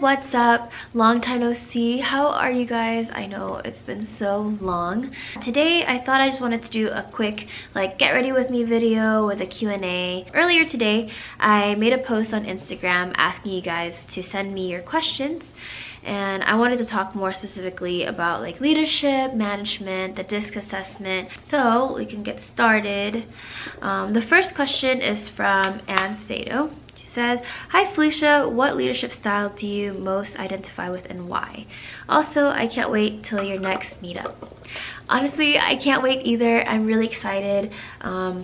What's up? Long time no see. How are you guys? I know it's been so long. Today I thought I just wanted to do a quick get ready with me video with a Q&A. Earlier today I made a post on Instagram asking you guys to send me your questions, and I wanted to talk more specifically about leadership, management, the DISC assessment. So we can get started. The first question is from Ann Sato. She says, "Hi Felicia, what leadership style do you most identify with and why? Also, I can't wait till your next meetup." Honestly, I can't wait either. I'm really excited. I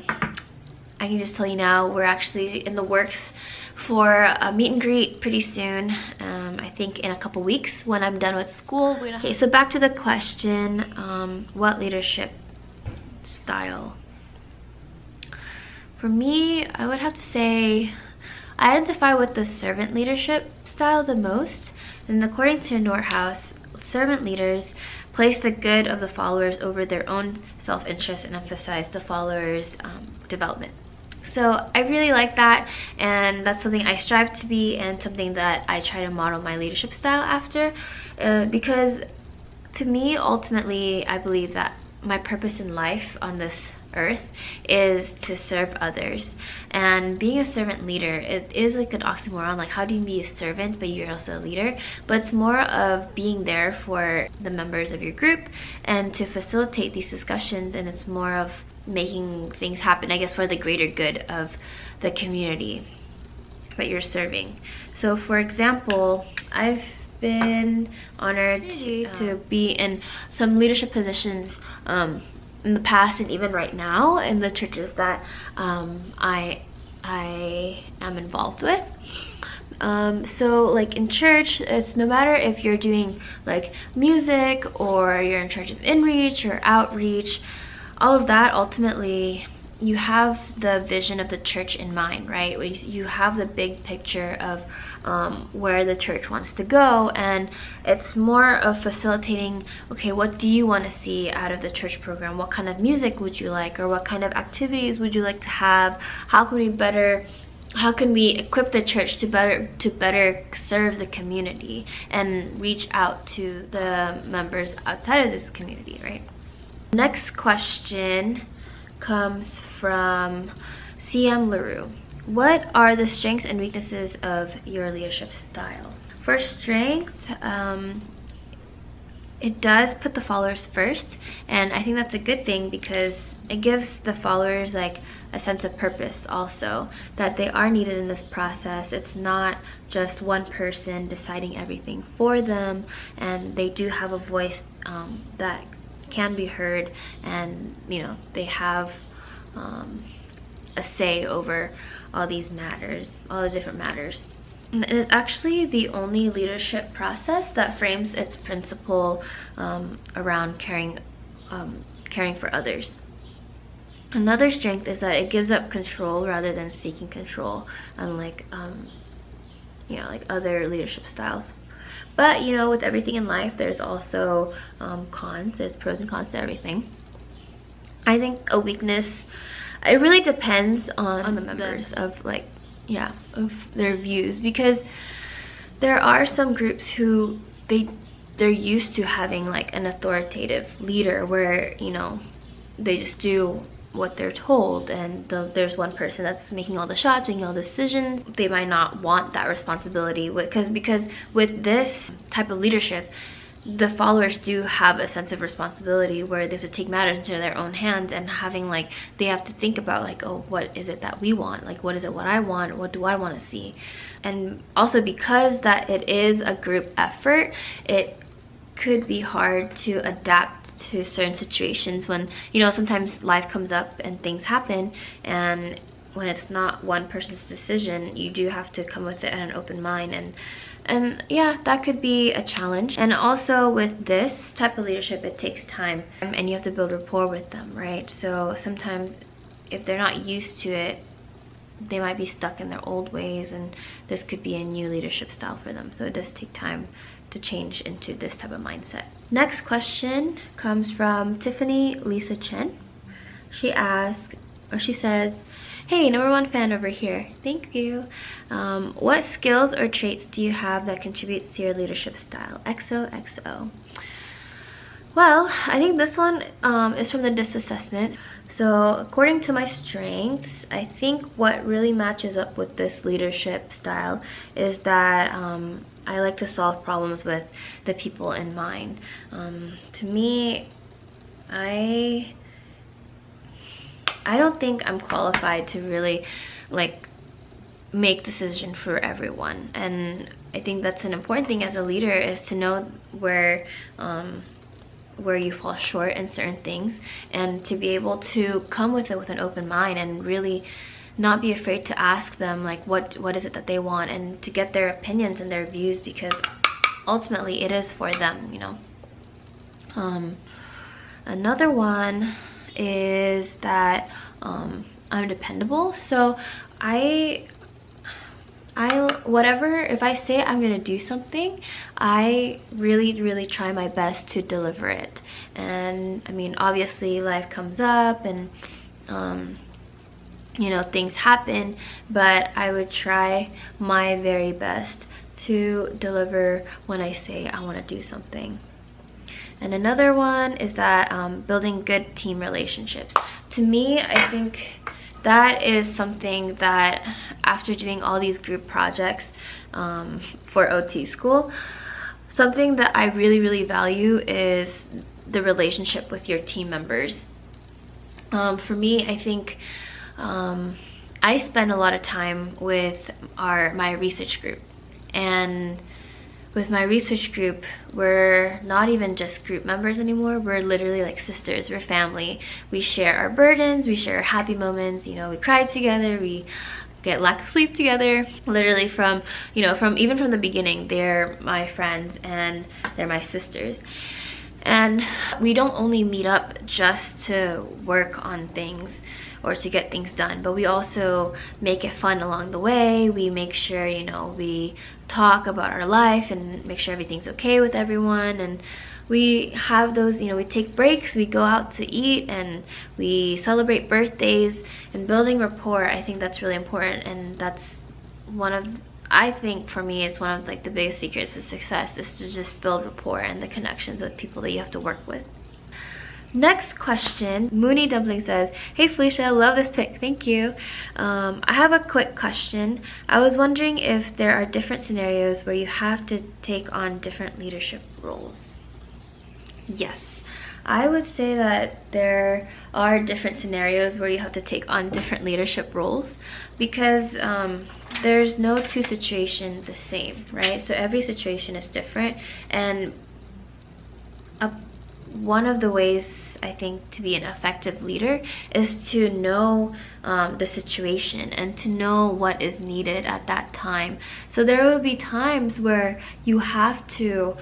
can just tell you now, we're actually in the works for a meet and greet pretty soon. I think in a couple weeks when I'm done with school. Okay, so back to the question, what leadership style? For me, I would have to say I identify with the servant leadership style the most. And according to Nordhaus, servant leaders place the good of the followers over their own self-interest and emphasize the followers' development. So I really like that, and that's something I strive to be and something that I try to model my leadership style after, because to me, ultimately, I believe that my purpose in life on this earth is to serve others. And being a servant leader, it is like an oxymoron. Like, how do you be a servant but you're also a leader? But it's more of being there for the members of your group and to facilitate these discussions, and it's more of making things happen, I guess, for the greater good of the community that you're serving. So for example, I've been honored to be in some leadership positions in the past and even right now in the churches that I am involved with. So in church, it's no matter if you're doing music or you're in charge of inreach or outreach, all of that, ultimately you have the vision of the church in mind, right? You have the big picture of where the church wants to go, and it's more of facilitating, okay, what do you want to see out of the church program? What kind of music would you like, or what kind of activities would you like to have? How can we equip the church to better serve the community and reach out to the members outside of this community, right? Next question comes from CM LaRue. What are the strengths and weaknesses of your leadership style? For strength, it does put the followers first, and I think that's a good thing because it gives the followers a sense of purpose also, that they are needed in this process. It's not just one person deciding everything for them, and they do have a voice that can be heard, and they have a say over all these matters, all the different matters. And it's actually the only leadership process that frames its principle around caring for others. Another strength is that it gives up control rather than seeking control, unlike other leadership styles. But with everything in life, there's also cons. There's pros and cons to everything. I think a weakness, it really depends on the members of their views, because there are some groups who they're used to having an authoritative leader where they just do what they're told, and there's one person that's making all the shots, making all the decisions. They might not want that responsibility because with this type of leadership, the followers do have a sense of responsibility where they have to take matters into their own hands, and having they have to think about oh, what is it that we want? What is it what I want? What do I want to see? And also because that it is a group effort, it could be hard to adapt to certain situations when sometimes life comes up and things happen, and when it's not one person's decision, you do have to come with it in an open mind, and yeah, that could be a challenge. And also with this type of leadership, it takes time, and you have to build rapport with them, right? So sometimes if they're not used to it, they might be stuck in their old ways, and this could be a new leadership style for them. So it does take time to change into this type of mindset. Next question comes from Tiffany Lisa Chen. She asked, or she says, hey, #1 fan over here. Thank you. What skills or traits do you have that contributes to your leadership style? XOXO. Well, I think this one is from the DISC assessment. So according to my strengths, I think what really matches up with this leadership style is that I like to solve problems with the people in mind. To me, I don't think I'm qualified to really like make decision for everyone, and I think that's an important thing as a leader, is to know where you fall short in certain things, and to be able to come with it with an open mind and really not be afraid to ask them like what is it that they want, and to get their opinions and their views, because ultimately it is for them, you know. Another one is that I'm dependable. So if I say I'm gonna do something, I really try my best to deliver it. And I mean, obviously life comes up and you know, things happen, but I would try my very best to deliver when I say I want to do something. And another one is that building good team relationships. To me, I think that is something that after doing all these group projects for OT school, something that I really value is the relationship with your team members. For me, I think I spend a lot of time with my research group, and with my research group, we're not even just group members anymore. We're literally like sisters, we're family. We share our burdens, we share our happy moments, you know, we cry together, we get lack of sleep together. Literally from, you know, even from the beginning, they're my friends and they're my sisters. And we don't only meet up just to work on things or to get things done, but we also make it fun along the way. We make sure, you know, we talk about our life and make sure everything's okay with everyone. And we have those, you know, we take breaks, we go out to eat, and we celebrate birthdays. And building rapport, I think that's really important, and that's I think for me, it's one of like the biggest secrets of success, is to just build rapport and the connections with people that you have to work with. Next question, Mooney Dumpling says, hey Felicia, love this pic, thank you. I have a quick question. I was wondering if there are different scenarios where you have to take on different leadership roles. Yes, I would say that there are different scenarios where you have to take on different leadership roles, because there's no two situations the same, right? So every situation is different, and one of the ways I think to be an effective leader is to know the situation and to know what is needed at that time. So there will be times where you have to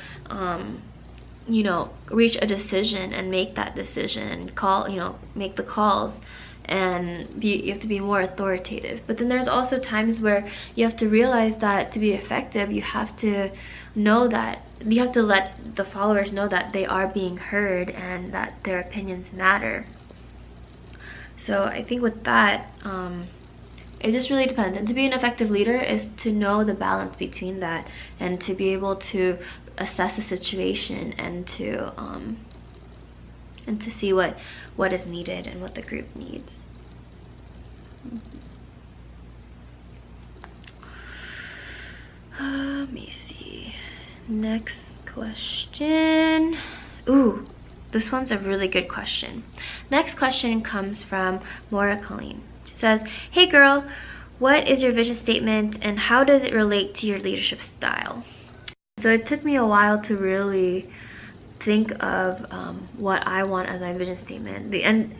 you know, reach a decision and make that decision and call, you know, make the calls, and you have to be more authoritative. But then there's also times where you have to realize that to be effective, you have to know that you have to let the followers know that they are being heard and that their opinions matter. So I think with that, it just really depends. And to be an effective leader is to know the balance between that, and to be able to assess the situation and to see what is needed and what the group needs. Let me see. Next question. Ooh, this one's a really good question. Next question comes from Maura Colleen. She says, hey girl, what is your vision statement and how does it relate to your leadership style? So it took me a while to really think of what I want as my vision statement.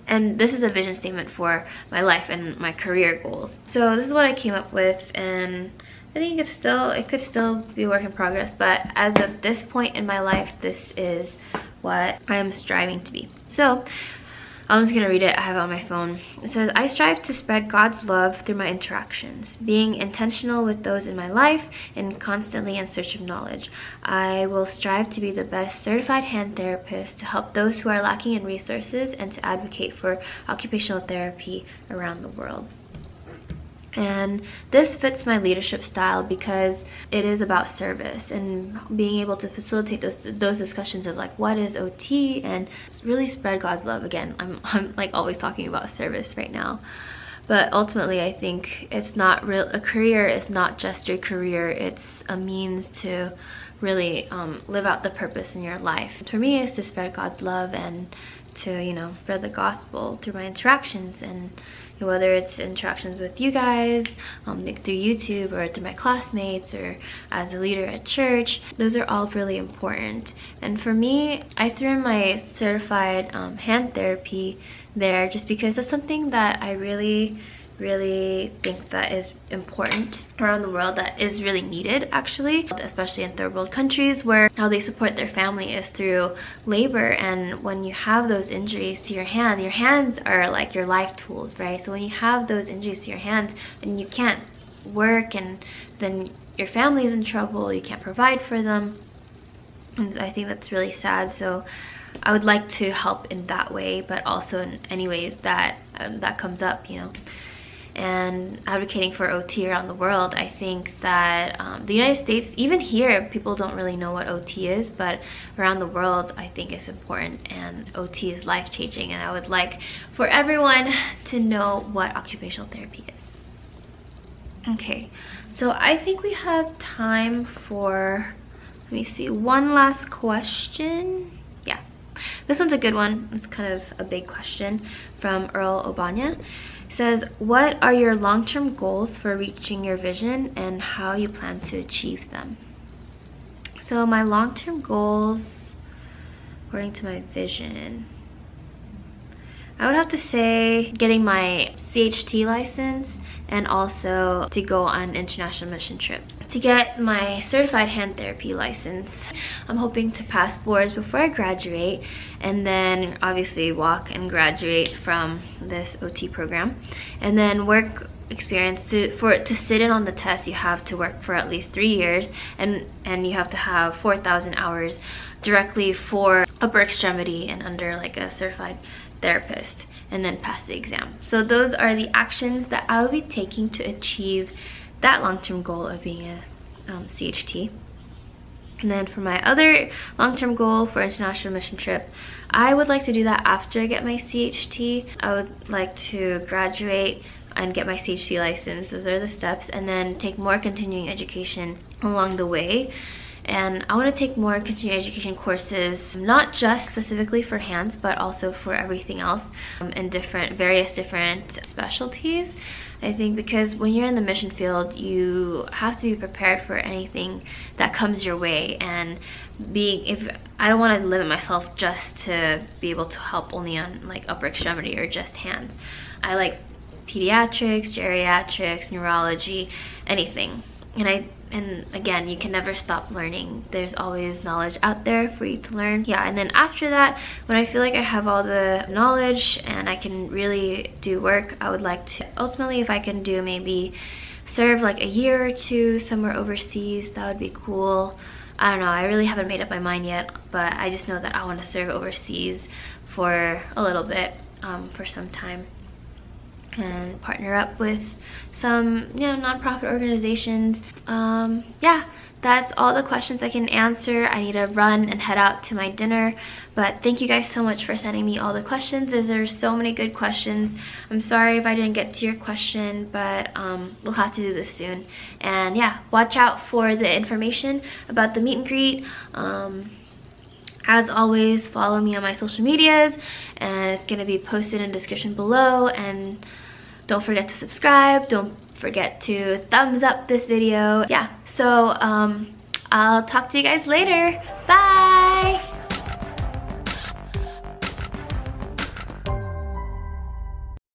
And this is a vision statement for my life and my career goals. So this is what I came up with, and I think it could still be a work in progress, but as of this point in my life, this is what I am striving to be. So I'm just gonna read it. I have it on my phone. It says, I strive to spread God's love through my interactions, being intentional with those in my life and constantly in search of knowledge. I will strive to be the best certified hand therapist to help those who are lacking in resources and to advocate for occupational therapy around the world. And this fits my leadership style because it is about service and being able to facilitate those discussions of like, what is OT, and really spread God's love. Again, I'm like always talking about service right now, but ultimately I think it's not real. A career is not just your career, it's a means to really live out the purpose in your life. For me, it's to spread God's love and to, you know, spread the gospel through my interactions, and whether it's interactions with you guys like through YouTube or through my classmates or as a leader at church. Those are all really important. And for me, I threw in my certified hand therapy there just because that's something that I really think that is important around the world, that is really needed actually, especially in third world countries where how they support their family is through labor. And when you have those injuries to your hands are like your life tools, right? So when you have those injuries to your hands and you can't work, and then your family is in trouble, you can't provide for them, and I think that's really sad. So I would like to help in that way, but also in any ways that that comes up, you know. And advocating for OT around the world, I think that the United States, even here, people don't really know what OT is, but around the world, I think it's important, and OT is life-changing, and I would like for everyone to know what occupational therapy is. Okay, so I think we have time for, let me see, one last question. Yeah, this one's a good one. It's kind of a big question from Earl Obanya. Says, what are your long-term goals for reaching your vision and how you plan to achieve them? So my long-term goals, according to my vision, I would have to say getting my CHT license and also to go on international mission trip. To get my certified hand therapy license, I'm hoping to pass boards before I graduate, and then obviously walk and graduate from this OT program. And then work experience, to sit in on the test, you have to work for at least 3 years, and you have to have 4,000 hours directly for upper extremity and under like a certified therapist, and then pass the exam. So those are the actions that I will be taking to achieve that long-term goal of being a CHT. And then for my other long-term goal for international mission trip, I would like to do that after I get my CHT. I would like to graduate and get my CHT license. Those are the steps, and then take more continuing education along the way. And I want to take more continuing education courses, not just specifically for hands, but also for everything else in various different specialties. I think because when you're in the mission field, you have to be prepared for anything that comes your way. And I don't want to limit myself just to be able to help only on like upper extremity or just hands. I like pediatrics, geriatrics, neurology, anything. And again, you can never stop learning. There's always knowledge out there for you to learn. Yeah, and then after that, when I feel like I have all the knowledge and I can really do work, I would like to, ultimately, if I can do maybe serve like a year or two somewhere overseas, that would be cool. I don't know, I really haven't made up my mind yet, but I just know that I want to serve overseas for a little bit, for some time, and partner up with some, you know, nonprofit organizations. Yeah, that's all the questions I can answer. I need to run and head out to my dinner, but thank you guys so much for sending me all the questions. There's so many good questions. I'm sorry if I didn't get to your question, but we'll have to do this soon. And yeah, watch out for the information about the meet and greet. As always, follow me on my social medias, and it's going to be posted in the description below. And don't forget to subscribe. Don't forget to thumbs up this video. Yeah, so I'll talk to you guys later. Bye!